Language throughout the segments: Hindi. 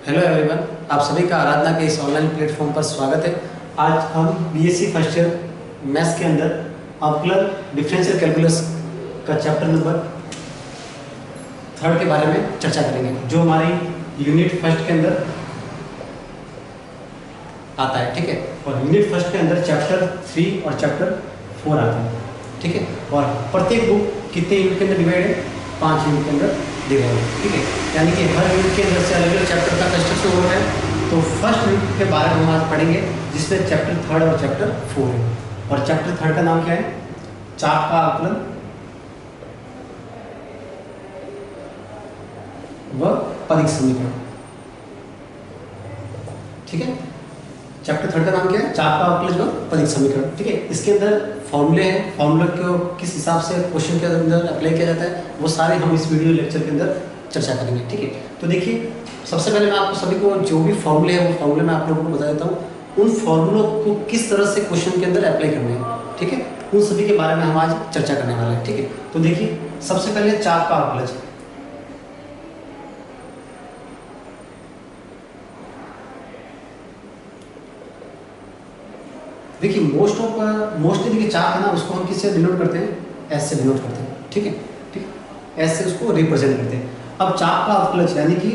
हेलो एवरीवन, आप सभी का आराधना के इस ऑनलाइन प्लेटफॉर्म पर स्वागत है। आज हम बीएससी फर्स्ट ईयर मैथ्स के अंदर अवकलन डिफरेंशियल कैलकुलस का चैप्टर नंबर 3 के बारे में चर्चा करेंगे, जो हमारी यूनिट फर्स्ट के अंदर आता है। ठीक है, और यूनिट फर्स्ट के अंदर चैप्टर 3 और चैप्टर 4 आता है। ठीक है, और प्रत्येक बुक कितने यूनिट के अंदर डिवाइड है? 5 यूनिट के अंदर डिवाइड है। ठीक है, यानी कि हर यूनिट के अंदर से अलग अलग चैप्टर का कंस्ट्रक्शन हो रहा है। तो फर्स्ट यूनिट के बारे में हम आज पढ़ेंगे, जिसमें चैप्टर 3 और चैप्टर 4 है। और चैप्टर 3 का नाम क्या है? चाप का आकलन व पदिक समीकरण। ठीक है, चैप्टर 3 का नाम क्या है? चाप का आकलन व पदिक समीकरण। ठीक है, इसके अंदर फॉर्मूले हैं, फॉर्मूला को किस हिसाब से क्वेश्चन के अंदर अप्लाई किया जाता है, वो सारे हम इस वीडियो लेक्चर के अंदर चर्चा करेंगे। ठीक है, तो देखिए, सबसे पहले मैं आपको सभी को जो भी फॉर्मूले हैं वो फॉर्मूले मैं आप लोगों को बता देता हूँ। उन फॉर्मूलों को किस तरह से क्वेश्चन के अंदर अप्लाई करने हैं, ठीक है, उन सभी के बारे में हम आज चर्चा करने वाले हैं। ठीक है, तो देखिए, सबसे पहले चाप का आकलन। देखिए, मोस्टली देखिए चाप है ना, उसको हम किससे डिनोट करते हैं? एस से डिनोट करते हैं। ठीक है, ठीक, एस से उसको रिप्रेजेंट करते हैं। अब चाप का अवकलज यानी कि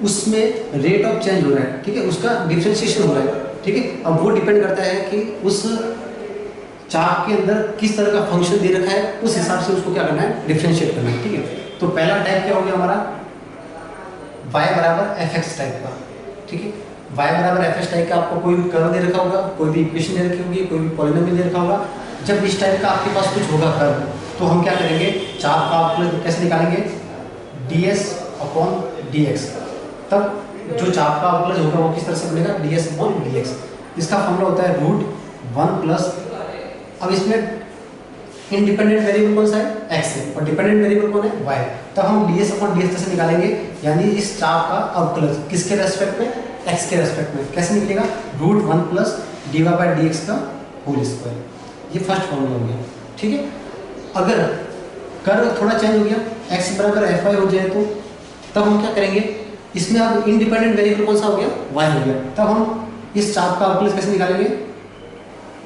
उसमें रेट ऑफ चेंज हो रहा है। ठीक है, उसका डिफरेंशिएशन हो रहा है। ठीक है, अब वो डिपेंड करता है कि उस चाप के अंदर किस तरह का फंक्शन दे रखा है, उस हिसाब से उसको क्या करना है? डिफरेंशिएट करना है। ठीक है, तो पहला टाइप क्या हो गया हमारा? y बराबर एफ एक्स टाइप का। ठीक है, y बराबर एफ एक्स टाइप का आपको कोई भी कर्व दे रखा होगा, कोई भी इक्वेशन दे रखी होगी, कोई भी पॉलिनोमियल दे रखा होगा। जब इस टाइप का आपके पास कुछ होगा कर्व, तो हम क्या करेंगे? चाप का आकलन कैसे निकालेंगे? ds upon dx। तब जो चाप का आकलन होगा वो किस तरह से बनेगा? ds upon dx। इसका फॉर्मूला होता है √1 प्लस, अब इसमें इंडिपेंडेंट वेरिएबल कौन सा है? x है, और डिपेंडेंट वेरिएबल कौन है? y। तब हम ds अपॉन dx कैसे निकालेंगे? यानी इस चाप का अवकलन किसके रेस्पेक्ट में? x के रेस्पेक्ट में। कैसे निकलेगा? √1 प्लस dy बाई dx का होल स्क्वायर। ये फर्स्ट फॉर्मूला हो गया। ठीक है, अगर कर्व थोड़ा चेंज हो गया, x बराबर fy हो जाए, तो तब हम क्या करेंगे? इसमें अब इंडिपेंडेंट वेरिएबल कौन सा हो गया? y हो गया। तब हम इस चाप का अवकलज कैसे निकालेंगे?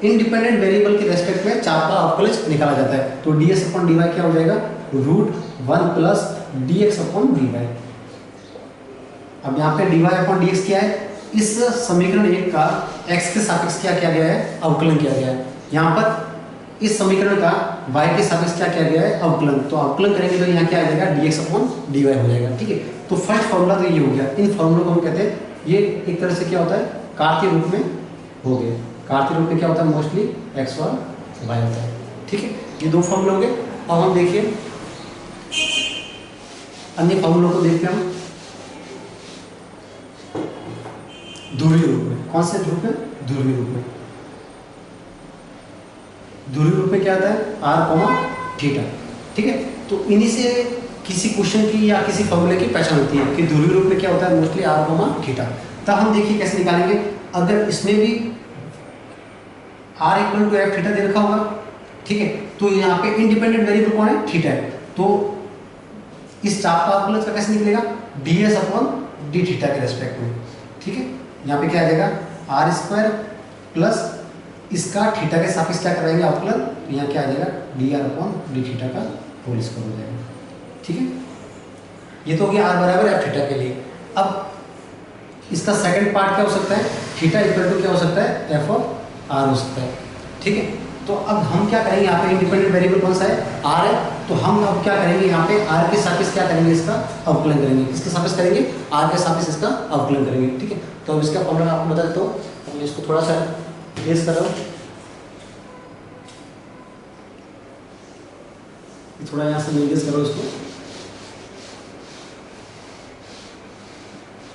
इंडिपेंडेंट वेरिएबल के रेस्पेक्ट में चाप का अवकलज निकाला जाता है। तो ds अपॉन dy क्या हो जाएगा? √1 प्लस dx अपॉन dy। अब यहाँ पे dy अपॉन dx क्या है? इस समीकरण 1 का x के सापेक्ष क्या किया गया है? अवकलन किया गया है। यहाँ पर इस समीकरण का y के सापेक्ष क्या किया गया है? अवकलन। तो अवकलन करेंगे तो यहाँ क्या आ जाएगा? dx अपॉन dy हो जाएगा। ठीक है, तो फर्स्ट फॉर्मूला तो ये हो गया। इन फॉर्मूलों को हम कहते हैं, ये एक तरह से क्या होता है? कार्तीय रूप में हो गए। कार्तीय रूप में क्या होता है? मोस्टली x और y होता है। ठीक है, ये दो फॉर्मूले हो गए। अब हम देखिए अन्य फॉर्मूलों को देखते हैं हम ध्रुवीय रूप में। कौन से रूप में? ध्रुवीय रूप में। ध्रुवीय रूप में क्या आता है? r, theta. ठीक है, तो इन्हीं से किसी क्वेश्चन की या किसी फॉर्मूले की पहचान होती है कि ध्रुवीय रूप में क्या होता है? Mostly r, theta. तब हम देखिए कैसे निकालेंगे। अगर इसमें भी r equal to F theta दे रखा होगा, ठीक है, तो यहाँ पे इंडिपेंडेंट वेरिएबल कौन है? थीटा है। तो इस चाप का अवकलज का कैसे निकलेगा? ds अपॉन डी थीटा के रेस्पेक्ट में। ठीक है, यहाँ पे क्या आ जाएगा? आर स्क्वायर प्लस इसका थीटा के सापेक्ष क्या कराएंगे अवकलन? तो यहाँ क्या आ जाएगा? dr अपॉन डी थीटा का होल स्क्वायर हो जाएगा। ठीक है, ये तो हो गया r बराबर एफ थीटा के लिए। अब इसका सेकंड पार्ट क्या हो सकता है? थीटा इक्वल टू क्या हो सकता है? एफ ऑफ आर हो सकता है। ठीक है, तो अब हम क्या करेंगे? यहाँ पे इंडिपेंडेंट वेरिएबल कौन सा है? r है। तो हम अब क्या करेंगे? यहाँ पे r के सापेक्ष क्या करेंगे? इसका अवकलन करेंगे। किसके सापेक्ष करेंगे? r के सापेक्ष इसका अवकलन करेंगे। ठीक है, तो अब इसका फॉर्मूला मैं आपको बता देता हूँ। मैं इसको थोड़ा सा रेस कर रहा हूँ, थोड़ा यहाँ से निर्देश करो इसको।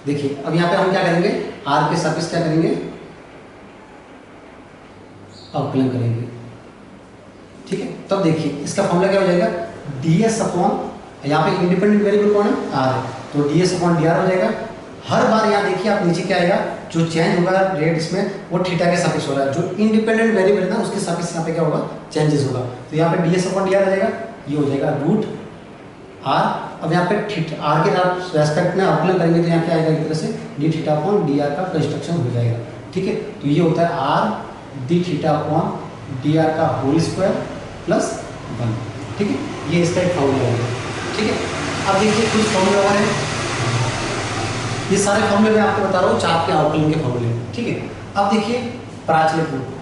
देखिए, अब यहाँ पे हम क्या करेंगे? r के सापेक्ष क्या करेंगे? अवकलन करेंगे। ठीक है, तब देखिए इसका फॉर्मूला क्या हो जाएगा? ds अपॉन, यहाँ पे इंडिपेंडेंट वेरिएबल कौन है? r है, तो ds अपॉन dr हो जाएगा। हर बार यहाँ देखिए आप नीचे क्या आएगा? जो चेंज होगा रेट इसमें, वो थीटा के सापेक्ष हो रहा है। जो इंडिपेंडेंट वेरिएबल है ना, उसके सापेक्ष यहाँ पे क्या होगा? चेंजेस होगा। तो यहाँ पे ds अपॉन dr आ जाएगा। ये हो जाएगा √r अब यहाँ पे आर के रेस्पेक्ट में अवकलन करेंगे तो यहाँ क्या आएगा एक तरह से D theta upon D are का कंस्ट्रक्शन हो जाएगा। ठीक है, तो ये होता है R D theta upon D are का होल स्क्वायर प्लस 1। ठीक है, ये इसका एक फॉर्मूला होगा। ठीक है, अब देखिए कुछ फॉर्मूला और है, ये सारे फॉर्मूले मैं आपको बता रहा हूँ चाप के अवकलन के फॉर्मूले। ठीक है, अब देखिए प्राचलिक रूप।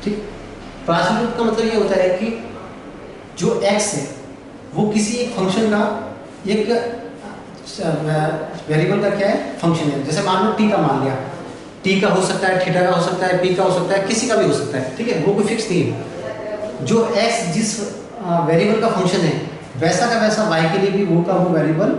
ठीक, प्राचलिक रूप का मतलब ये होता है कि जो x है वो किसी एक फंक्शन का एक वेरिएबल का क्या है फंक्शन है। जैसे मान लो t का मान लिया, t का हो सकता है, थीटा का हो सकता है, p का हो सकता है, किसी का भी हो सकता है। ठीक है, वो कोई फिक्स नहीं है। जो x जिस वेरिएबल का फंक्शन है वैसा का वैसा y के लिए भी वो का वो वेरिएबल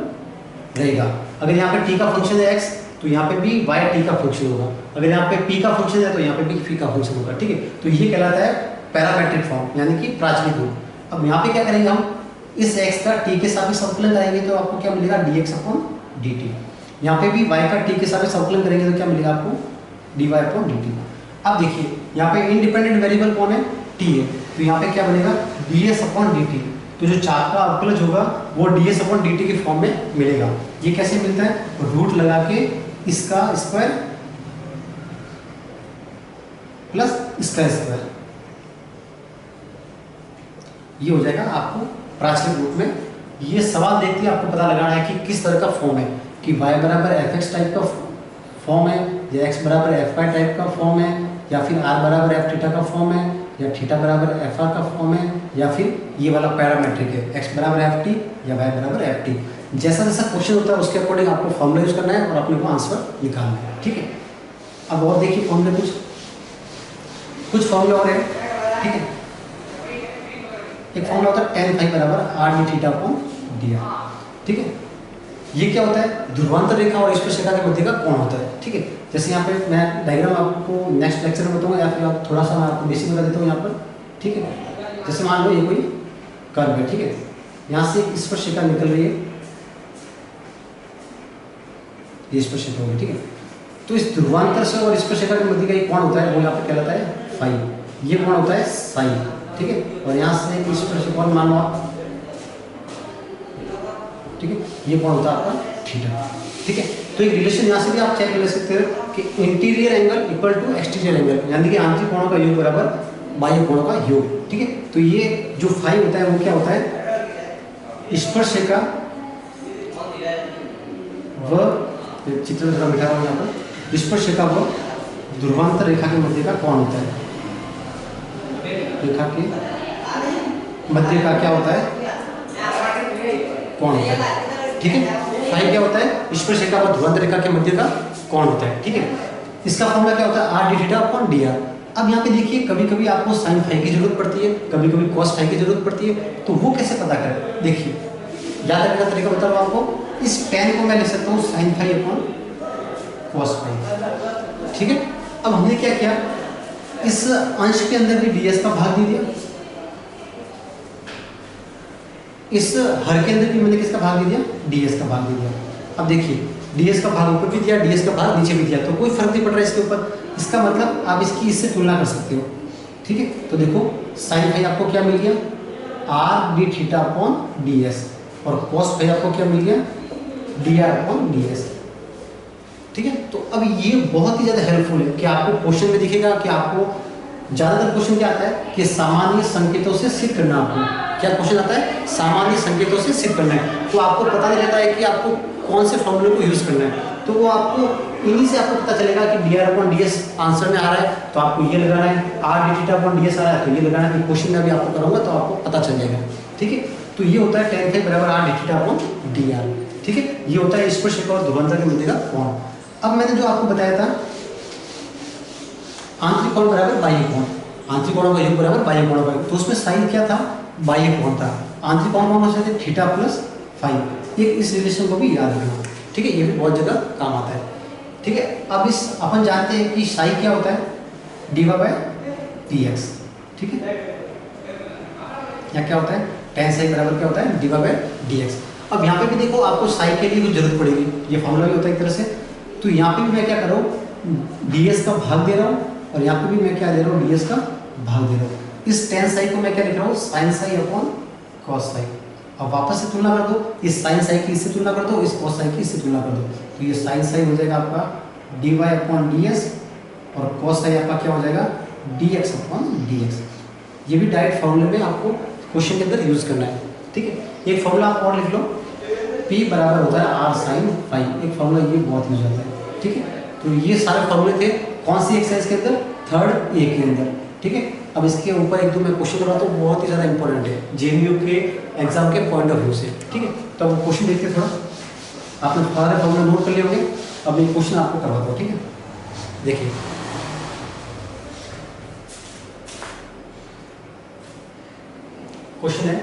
रहेगा। अगर यहाँ पे t का फंक्शन है x तो यहाँ पे भी y t का फंक्शन होगा। अगर यहाँ पे p का फंक्शन है तो यहाँ पे भी phi का फंक्शन होगा। ठीक है, तो ये कहलाता है पैरामेट्रिक फॉर्म यानी कि प्राचलिक रूप। अब यहाँ पे क्या करेंगे हम, इस x का t के सापेक्ष अवकलन करेंगे तो आपको क्या मिलेगा dx अपॉन dt। यहाँ पे भी y का t के सापेक्ष अवकलन करेंगे तो क्या मिलेगा आपको dy अपॉन dt। अब देखिए यहाँ पे इंडिपेंडेंट वेरिएबल कौन है, t है, तो यहाँ पे क्या बनेगा ds अपॉन dt। तो जो चाप का अवकलज होगा वो ds अपॉन dt के फॉर्म में मिलेगा। ये कैसे मिलता है, रूट लगा के इसका स्क्वायर प्लस इसका स्क्वायर, ये हो जाएगा आपको प्राचलिक रूप में। ये सवाल देखते ही आपको पता लगाना है कि किस तरह का फॉर्म है, कि y बराबर fx टाइप का फॉर्म है या x बराबर fy टाइप का फॉर्म है या फिर r बराबर f थीटा का फॉर्म है या थीटा बराबर fr का फॉर्म है या फिर ये वाला पैरामेट्रिक है x बराबर ft या y बराबर ft। जैसा जैसा क्वेश्चन होता है उसके अकॉर्डिंग आपको फॉर्मूला यूज करना है और अपने को आंसर निकालना है। ठीक है, अब और देखिए फॉर्मूले कुछ फॉर्मूला और है। ठीक है, एक फॉर्मूला होता है tan फाई बराबर r D theta upon dr। ठीक है, ये क्या होता है, ध्रुवांतर रेखा और स्पर्शरेखा के मध्य का कोण होता है। ठीक है, जैसे यहाँ पे मैं डायग्राम आपको नेक्स्ट लेक्चर में बताऊंगा या फिर आप थोड़ा सा मैं आपको बेसिक बता देता हूँ यहाँ पर। ठीक है, जैसे मान लो ये कोई कर्व है। ठीक है, यहाँ से एक स्पर्शरेखा निकल रही है, ये स्पर्शरेखा होगी। ठीक है, तो इस ध्रुवांतर से और स्पर्शरेखा के मध्य का एक कोण होता है वो यहाँ पे कहलाता है फाई। ये कोण होता है साई। ठीक है, और यहाँ से एक स्पर्शरेखा मान लो आप। ठीक है, ये कोण होता है आपका थीटा। ठीक है, तो एक रिलेशन यहाँ से भी आप चेक कर ले सकते हो कि interior angle equal to exterior angle, यानी कि आंतरिक कोणों का योग बराबर बाह्य कोणों का योग। ठीक है, तो ये जो फाई होता है वो क्या होता है, स्पर्शरेखा व चित्र जरा बिठा रहा हूँ यहाँ पर, स्पर्शरेखा व ध्रुवांतर रेखा के मध्य का कोण होता है। रेखा के मध्य का क्या होता है, कोण होता है। ठीक है, फाई क्या होता है, स्पर्शरेखा व ध्रुवांतर रेखा के मध्य का कोण होता है। ठीक है, इसका फॉर्मूला क्या होता है, R D theta upon D are. अब यहाँ पे देखिए कभी कभी आपको साइन फाई की जरूरत पड़ती है, कभी कभी कॉस फाई की जरूरत पड़ती है, तो वो कैसे पता करें। देखिए याद रखने का तरीका बता रहा हूँ आपको, इस tan को मैं लिख सकता हूँ sine phi upon cos phi. ठीक है, अब हमने क्या किया, इस अंश के अंदर भी ds का भाग दे दिया, इस हर के अंदर भी मैंने किसका भाग दे दिया, ds का भाग दे दिया। अब देखिए ds का भाग ऊपर भी दिया, ds का भाग नीचे भी दिया, तो कोई फर्क नहीं पड़ रहा है इसके ऊपर। इसका मतलब आप इसकी इससे तुलना कर सकते हो। ठीक है, तो देखो साइन फाई आपको क्या मिल गया, are D theta upon D S, और कॉस फाई आपको क्या मिल गया, D R upon D s. ठीक है, तो अब ये बहुत ही ज़्यादा हेल्पफुल है कि आपको क्वेश्चन में दिखेगा कि आपको ज़्यादातर क्वेश्चन क्या आता है कि सामान्य संकेतों से सिद्ध करना। आपको क्या क्वेश्चन आता है, सामान्य संकेतों से सिद्ध करना है, तो आपको पता नहीं रहता है कि आपको कौन से फॉर्मूले को यूज़ करना है। तो वो आपको इन्हीं से आपको पता चलेगा कि D R upon D S answer में आ रहा है तो आपको ये लगाना है, R D theta upon D S आ रहा है तो ये लगाना है। क्वेश्चन में भी आपको कराऊंगा तो आपको पता चल जाएगा। ठीक है, तो ये होता है tan फाई बराबर are D theta upon D are. ठीक है, ये होता है स्पर्शरेखा और ध्रुवांतर के मध्य का कोण। अब मैंने जो आपको बताया था आंतरिक कोण बराबर बाह्य कोण, आंतरिक कोणों का योग बराबर बाह्य कोणों का, तो उसमें साइन क्या था, बाह्य कोण था। आंतरिक कोण कौन होते थे, थीटा प्लस फाई। एक इस रिलेशन को भी याद रखना। ठीक है, ये भी बहुत जगह काम आता है। ठीक है, अब इस अपन जानते हैं कि साई क्या होता है, d y by d x. ठीक है, या क्या होता है, tan साई बराबर क्या होता है, d y by d x. अब यहाँ पे भी देखो आपको साई के लिए कुछ जरूरत पड़ेगी, ये फॉर्मूला भी होता है एक तरह से। तो यहाँ पे भी मैं क्या कर रहा हूँ, डी एस का भाग दे रहा हूँ और यहाँ पे भी मैं क्या दे रहा हूँ, ds का भाग दे रहा हूँ। इस tan साई को मैं क्या लिख रहा हूँ, sin psi upon cos Sai. अब वापस से तुलना कर दो, इस sin साई की इससे तुलना कर दो, इस cos साई की इससे तुलना कर दो, तो ये sin साई हो जाएगा आपका dy अपॉन ds और cos साई आपका क्या हो जाएगा, dx अपॉन dx। ये भी डायरेक्ट फॉर्मूले में आपको क्वेश्चन के अंदर यूज करना है, ठीक है। एक फॉर्मूला आप और लिख लो, P बराबर होता है r sin फाई। एक फॉर्मूला ये बहुत यूज होता है, ठीक है। तो ये सारे फॉर्मूले थे कौन सी एक्सरसाइज के अंदर, थर्ड ए के अंदर, ठीक है। अब इसके ऊपर एक दो मैं क्वेश्चन करवाता हूँ, बहुत ही ज़्यादा इंपॉर्टेंट है जेएनयू के एग्जाम के पॉइंट ऑफ व्यू से, ठीक है। तो वो क्वेश्चन देखते थोड़ा, आपने सारे फॉर्मूला नोट कर लिए होंगे। अब मैं क्वेश्चन आपको करवाता हूँ, ठीक है। देखिए क्वेश्चन है,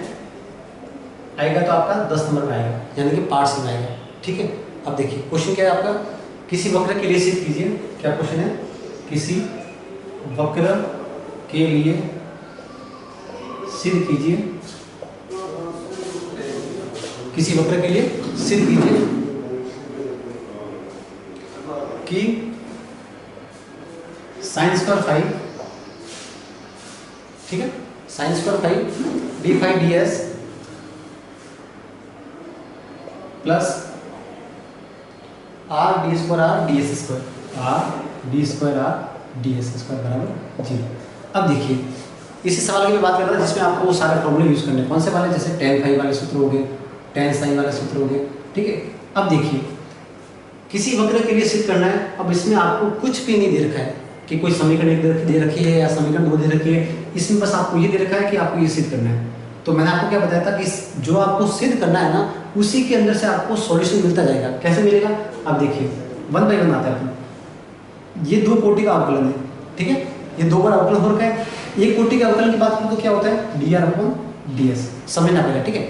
आएगा तो आपका 10 नंबर का आएगा, यानी कि पार्ट्स में आएगा, ठीक है। अब देखिए क्वेश्चन क्या है आपका, किसी वक्र के लिए सिद्ध कीजिए। क्या क्वेश्चन है, किसी वक्र के लिए सिद्ध कीजिए, किसी वक्र के लिए सिद्ध कीजिए कि साइन स्क्वायर फाइव, ठीक है, sine square five d five D S plus are d square R D s square, are d square R D s square बराबर 0। अब देखिए इसी सवाल की मैं बात कर रहा था जिसमें आपको वो सारे फॉर्मूले यूज करने हैं। कौन से वाले, जैसे tan फाई वाले सूत्र हो गए, tan साइन वाले सूत्र हो गए, ठीक है। अब देखिए किसी वक्र के लिए सिद्ध करना है। अब इसमें आपको कुछ भी नहीं दे रखा है कि कोई समीकरण एक दे रखी है या समीकरण दो दे रखी है, इसमें बस आपको ये दे रखा है कि आपको ये सिद्ध करना है। तो मैंने आपको क्या बताया था कि जो आपको सिद्ध करना है ना, उसी के अंदर से आपको सॉल्यूशन मिलता जाएगा। कैसे मिलेगा, अब देखिए 1 बाई 1 आता है अपना। ये दो कोटि का अवकलन है, ठीक है, ये दो बार अवकलन हो रखा है। एक कोटि के अवकलन की बात करूँ तो क्या होता है, D R upon D S, समझना पड़ेगा, ठीक है।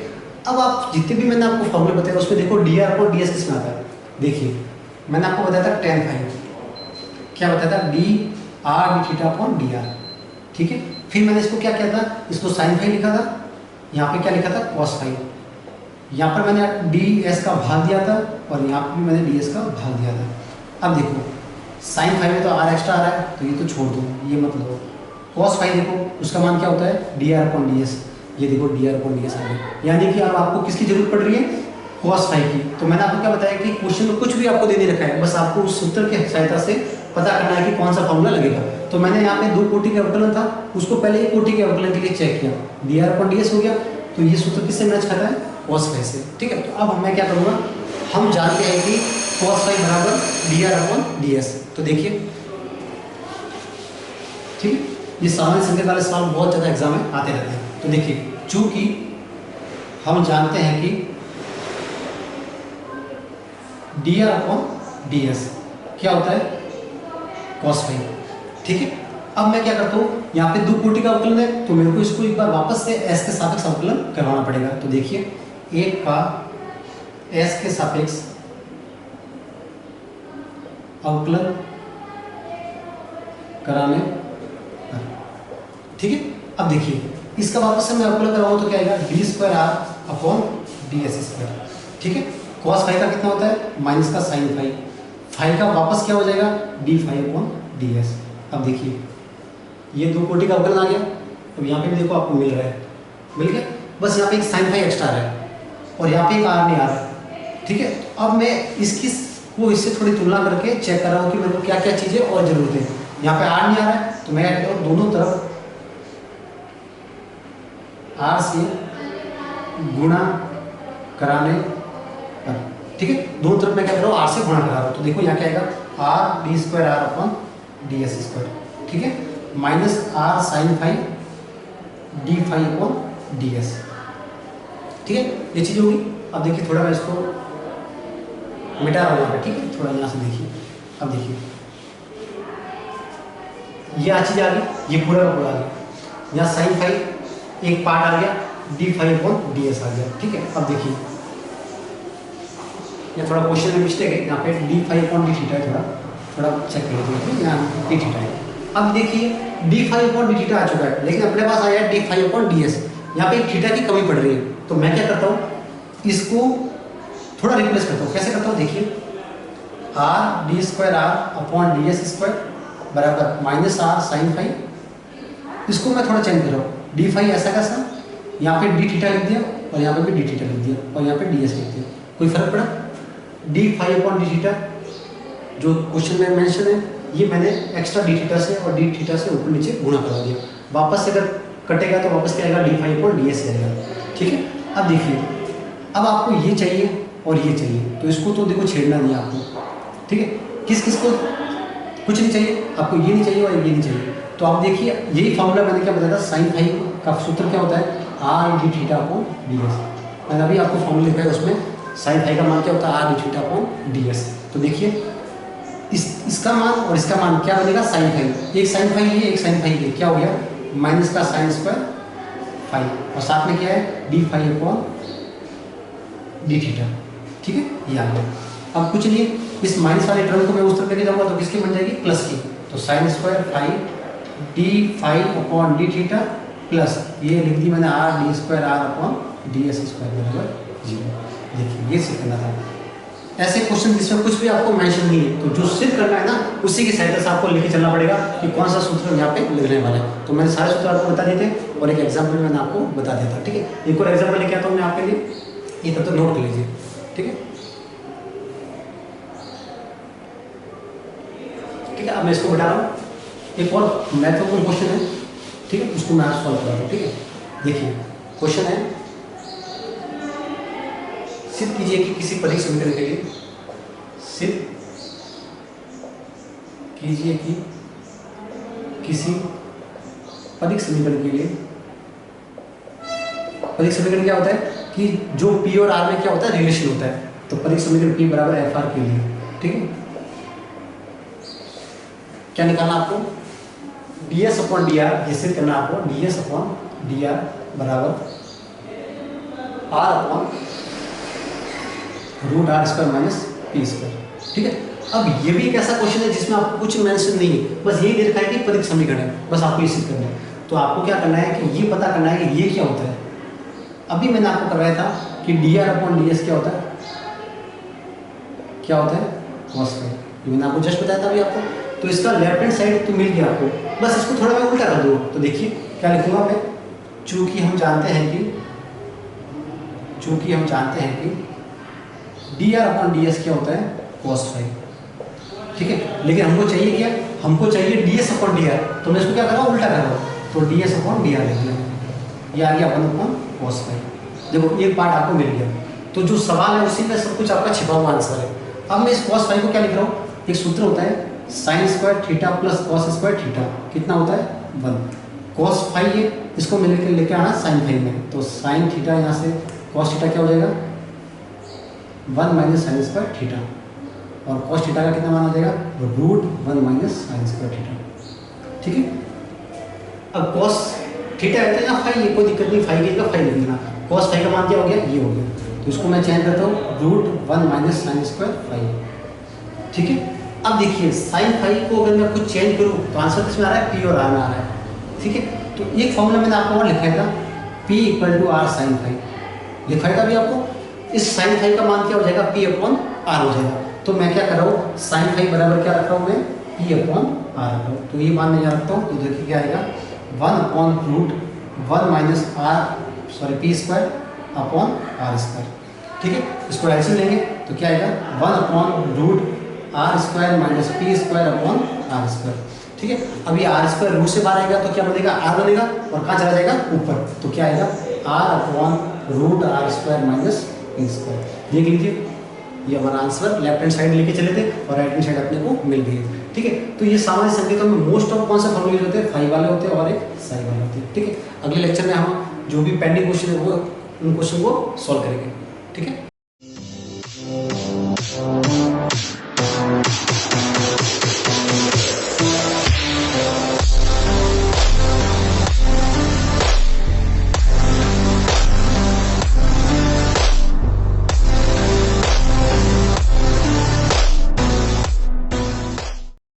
अब आप जितने भी मैंने आपको फॉर्मूले बताया उसमें देखो D R upon D S किसमें आता है। देखिए मैंने आपको बताया था tan फाइव, क्या बताया था, D R D theta upon D are, ठीक है। फिर मैंने इसको क्या किया था, इसको साइन फाइव लिखा था, यहाँ पे क्या लिखा था, कॉस फाइव। यहाँ पर मैंने डी एस का भाग दिया था और यहाँ पर भी मैंने डी एस का भाग दिया था। अब देखो साइन फाइव में तो आर एक्स्ट्रा आ रहा है, तो ये तो छोड़ दो, ये मत लो। कॉस फाइव देखो उसका मान क्या होता है, D R upon D S, ये देखो D R upon D S आ गया। यानी कि अब आपको किसकी जरूरत पड़ रही है, कॉस फाइव की। तो मैंने आपको क्या बताया कि क्वेश्चन में कुछ भी आपको दे नहीं रखा है, बस आपको उस सूत्र की सहायता से पता करना है कि कौन सा फॉर्मूला लगेगा। तो मैंने यहाँ पे दो कोटि का अवकलन था, उसको पहले एक कोटि के अवकलन के लिए चेक किया, D R upon D S हो गया, तो ये सूत्र किससे मैच कर रहा है, कॉस फाइव से, ठीक है। तो अब मैं क्या करूँगा, हम जानते हैं कि कॉस फाइव बराबर D R upon D S. तो देखिए, ठीक है, ये सामान्य संख्या वाले सवाल बहुत ज़्यादा एग्जाम में आते रहते हैं। तो देखिए चूंकि हम जानते हैं कि D R upon D S क्या होता है, कॉस फाइव, ठीक है। अब मैं क्या करता हूँ, यहाँ पे दो कोटि का अवकलन है, तो मेरे को इसको एक बार वापस से एस के सापेक्ष अवकलन करवाना पड़ेगा। तो देखिए एक का एस के सापेक्ष अवकलन कराने, ठीक है। अब देखिए इसका वापस से मैं अवकलन कराऊँ तो क्या आएगा, d square r upon D s square, ठीक है। कॉस फाइव का कितना होता है, माइनस का साइन फाइव, फाइव का वापस क्या हो जाएगा, D five upon D S. अब देखिए ये दो कोटि का अवकलन आ गया। अब यहाँ पे भी देखो आपको मिल रहा है, मिल गया, बस यहाँ पे एक साइन फाइव एक्स्ट्रा आ रहा है और यहाँ पे एक आर नहीं आ रहा है, ठीक है। अब मैं इसकी को इससे थोड़ी तुलना करके चेक कर रहा हूँ कि मेरे को क्या क्या चीज़ें और जरूरत है। यहाँ पे आर नहीं आ रहा है, तो मैं क्या कहता हूँ, दोनों तरफ आर से गुणा कराने पर, ठीक है। दोनों तरफ मैं क्या कर रहा हूँ, आर से गुणा करा रहा हूँ। तो देखो यहाँ क्या आएगा, r d square r upon D s square, ठीक है, minus r sine five d five upon D s, ठीक है। ये चीज़ होगी। अब देखिए थोड़ा मैं इसको मिटा रहा हूँ, ठीक है, थोड़ा यहाँ से देखिए। अब देखिए ये चीज़ आ गई, ये पूरा का पूरा आ गया। यहाँ साइन फाइव एक पार्ट आ गया, D five upon D S आ गया, ठीक है। अब देखिए ये थोड़ा क्वेश्चन में मिस्टेक है, यहाँ पे D five upon D theta है, थोड़ा चेक कर लीजिए, यहाँ डी थीटा है। अब देखिए D five upon D theta आ चुका है, लेकिन अपने पास आया है D five upon D S. यहाँ पे थीटा की कमी पड़ रही है, तो मैं क्या करता हूँ, इसको थोड़ा रिप्लेस करता हूँ। कैसे करता हूँ, देखिए r d square r upon D s square बराबर माइनस आर साइन फाई, इसको मैं थोड़ा चेंज कर रहा हूँ, डी फाई ऐसा कैसा, यहाँ पे डी थीटा लिख दिया और यहाँ पे भी डी थीटा लिख दिया और यहाँ पे डी एस लिख दिया, कोई फर्क पड़ा? D phi upon D theta जो क्वेश्चन में मेंशन है, ये मैंने एक्स्ट्रा डी थीटा से और डी थीटा से ऊपर नीचे गुणा करा दिया, वापस से अगर कटेगा तो वापस क्या आएगा, d phi upon D s आएगा। ठीक है, अब देखिए, अब आपको ये चाहिए और ये चाहिए, तो इसको तो देखो छेड़ना नहीं आपको। ठीक है, किस किस को कुछ नहीं चाहिए, आपको ये नहीं चाहिए और ये नहीं चाहिए, तो आप देखिए यही फॉर्मूला मैंने क्या बताया था, साइन फाई का सूत्र क्या होता है, R D theta upon D S. मैंने अभी आपको फॉर्मूला लिखा है, उसमें साइन फाई का मान क्या होता है, R D theta upon D S. तो देखिए इसका मान और इसका मान क्या बनेगा, साइन फाई, एक साइन फाई है एक साइन फाई है, क्या हो गया माइनस का साइन स्क्वायर फाई, और साथ में क्या है d phi upon D theta. ठीक है, ये आ गया। अब कुछ नहीं, इस माइनस वाले टर्म को मैं उस तरफ लेके जाऊंगा तो किसकी बन जाएगी, प्लस की, तो sine square phi d phi upon D theta plus ये लिख दी मैंने r d square r upon D s square बराबर 0। देखिए ये सिद्ध करना था। ऐसे क्वेश्चन जिसमें कुछ भी आपको मेंशन नहीं है, तो जो सिद्ध करना है ना उसी की सहायता से आपको लेके चलना पड़ेगा कि कौन सा सूत्र यहाँ पे लिखने वाला है। तो मैंने सारे सूत्र आपको बता दिए थे और एक एग्जाम्पल मैंने आपको बता दिया था। ठीक है, एक और एग्जाम्पल लेके आता हूँ मैं आपके लिए, ये तब तक नोट कर लीजिए। ठीक है, ठीक है, अब मैं इसको बता रहा हूँ, एक और महत्वपूर्ण क्वेश्चन है। ठीक है, उसको मैं आज सॉल्व कर रहा हूँ। ठीक है, देखिए क्वेश्चन है, सिद्ध कीजिए कि किसी परीख समीकरण के लिए, सिद्ध कीजिए कि किसी परीख समीकरण के लिए, परीख समीकरण क्या होता है कि जो P और R में क्या होता है, रिलेशन होता है, तो परीख समीकरण P बराबर एफ आर के लिए। ठीक है, क्या निकालना आपको, D S upon D R, ये सिद्ध करना आपको, D S upon D R बराबर R upon root are square minus P square. ठीक है, अब ये भी एक ऐसा क्वेश्चन है जिसमें आपको कुछ मेंशन नहीं है, बस यही दे रखा है कि परीख समीकरण है, बस आपको ये सिद्ध करना है। तो आपको क्या करना है कि ये पता करना है कि ये क्या होता है। अभी मैंने आपको करवाया था कि D R upon D S क्या होता है, क्या होता है, कॉस फाई, ये मैंने आपको जस्ट बताया था अभी आपको। तो इसका लेफ्ट हैंड साइड तो मिल गया आपको, बस इसको थोड़ा मैं उल्टा कर दूँ, तो देखिए क्या लिखूंगा मैं, चूंकि हम जानते हैं कि D R upon D S क्या होता है, कॉस फाई। ठीक है, लेकिन हमको चाहिए क्या, हमको चाहिए D S upon D are, तो मैं इसको क्या कर रहा हूँ, उल्टा कर रहा हूँ, तो D S upon D are लिख लिया, ये आ गया 1 अपॉन कॉस फाई। देखो एक पार्ट आपको मिल गया, तो जो सवाल है उसी में सब कुछ आपका छिपा हुआ आंसर है। अब मैं इस कॉस फाई को क्या लिख रहा हूँ, एक सूत्र होता है sign square theta plus cos square theta, कितना होता है 1। कॉस फाई है, इसको मिल के लेके आना साइन फाई में, तो साइन थीटा यहाँ से कॉस थीटा क्या हो जाएगा 1 माइनस साइन स्क्वायर थीटा, और कॉस थीटा का कितना मान आ जाएगा, root 1 minus sine square theta. ठीक है, अब कॉस थीटा रहता है ना फाई, ये कोई दिक्कत नहीं, फाई की जगह फाई लिख देना, कॉस फाई का मान क्या हो गया, ये हो गया, तो इसको मैं चेंज करता हूँ root 1 minus sine square phi. ठीक है, अब देखिए साइन फाई को अगर मैं कुछ चेंज करूँ तो आंसर किसमें आ रहा है, पी और आर में आ रहा है। ठीक है, तो एक फॉर्मूला मैंने आपको और लिखाया था, p equal to r sine phi, लिखाया था अभी आपको। इस साइन फाई का मान क्या हो जाएगा, पी अपॉन आर हो जाएगा। तो मैं क्या कर रहा हूँ, साइन फाई बराबर क्या रख रहा हूँ मैं, पी अपॉन आर रख रहा हूँ, तो ये मान मैं यहाँ रखता हूँ, तो देखिए क्या आएगा 1 upon root 1 minus P square upon r square. ठीक है, इसको एलसीएम लेंगे तो क्या आएगा 1 upon root are square minus P square upon r square. ठीक है, अभी आर स्क्वायर रूट से बाहर आएगा तो क्या बनेगा, आर बनेगा, और कहाँ चला जाएगा, ऊपर, तो क्या आएगा r upon root are square minus P square. देख लीजिए ये हमारा आंसर लेफ्ट हैंड साइड लेके चले थे और राइट हैंड साइड अपने को मिल गई। ठीक है, तो ये सामान्य संकेतों में मोस्ट ऑफ कौन सा फॉर्मूला यूज होते हैं, फाई वाले होते हैं और एक साई वाले होते हैं। ठीक है, अगले लेक्चर में हम जो भी पेंडिंग क्वेश्चन है वो उन क्वेश्चन को सॉल्व करेंगे। ठीक है।